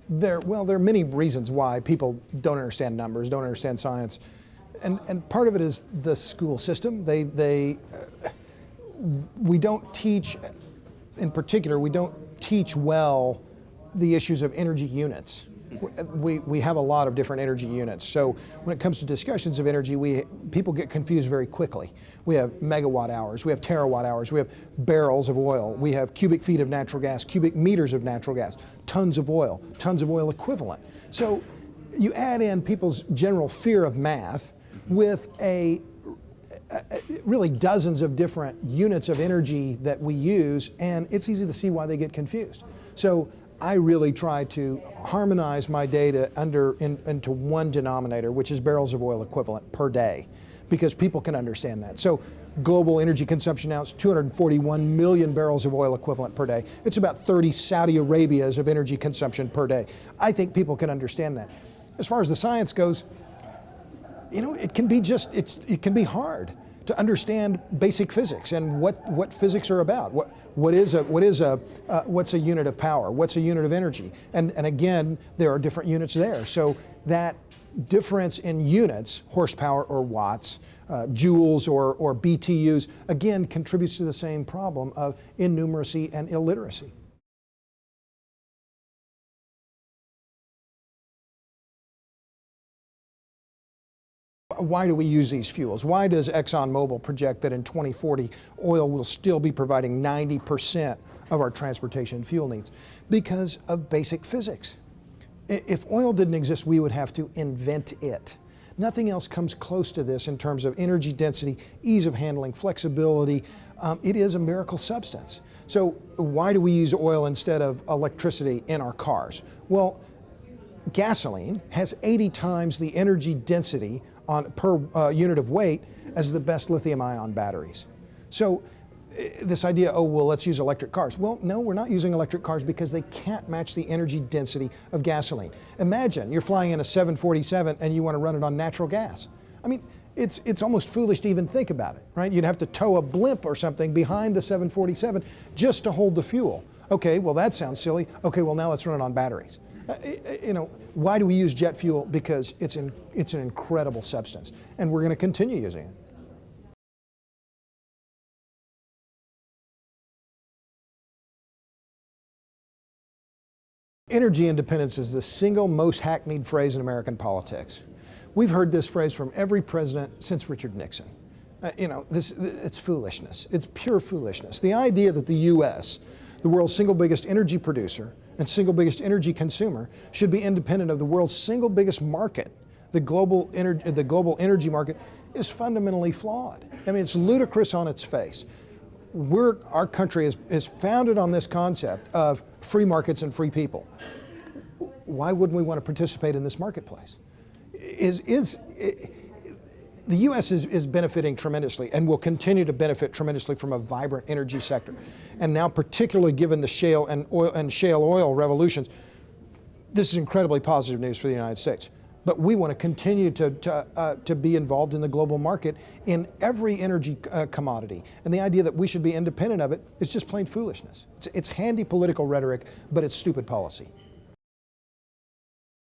There are many reasons why people don't understand numbers, don't understand science, and part of it is the school system. We don't teach, in particular, we don't teach well the issues of energy units. We have a lot of different energy units. So when it comes to discussions of energy, people get confused very quickly. We have megawatt hours, we have terawatt hours, we have barrels of oil, we have cubic feet of natural gas, cubic meters of natural gas, tons of oil equivalent. So you add in people's general fear of math with really dozens of different units of energy that we use, and it's easy to see why they get confused. So I really try to harmonize my data into one denominator, which is barrels of oil equivalent per day, because people can understand that. So global energy consumption now is 241 million barrels of oil equivalent per day. It's about 30 Saudi Arabias of energy consumption per day. I think people can understand that. As far as the science goes, it can be hard to understand basic physics and what physics are about. What's a unit of power? What's a unit of energy? And again, there are different units there. So that difference in units, horsepower or watts, joules or BTUs, again contributes to the same problem of innumeracy and illiteracy. Why do we use these fuels? Why does ExxonMobil project that in 2040 oil will still be providing 90% of our transportation fuel needs? Because of basic physics. If oil didn't exist, we would have to invent it. Nothing else comes close to this in terms of energy density, ease of handling, flexibility. It is a miracle substance. So why do we use oil instead of electricity in our cars? Well, gasoline has 80 times the energy density per unit of weight as the best lithium-ion batteries. So this idea, let's use electric cars. Well, no, we're not using electric cars because they can't match the energy density of gasoline. Imagine you're flying in a 747 and you want to run it on natural gas. I mean, it's almost foolish to even think about it, right? You'd have to tow a blimp or something behind the 747 just to hold the fuel. Okay, well that sounds silly. Okay, well now let's run it on batteries. Why do we use jet fuel? Because it's an incredible substance, and we're going to continue using it. Energy independence is the single most hackneyed phrase in American politics. We've heard this phrase from every president since Richard Nixon. It's foolishness. It's pure foolishness. The idea that the U.S., the world's single biggest energy producer and single biggest energy consumer, should be independent of the world's single biggest market, the global energy market, is fundamentally flawed. I mean, it's ludicrous on its face. Our country is founded on this concept of free markets and free people. Why wouldn't we want to participate in this marketplace? The U.S. is benefiting tremendously and will continue to benefit tremendously from a vibrant energy sector. And now, particularly given the shale and shale oil revolutions, this is incredibly positive news for the United States. But we want to continue to be involved in the global market in every energy commodity. And the idea that we should be independent of it is just plain foolishness. It's handy political rhetoric, but it's stupid policy.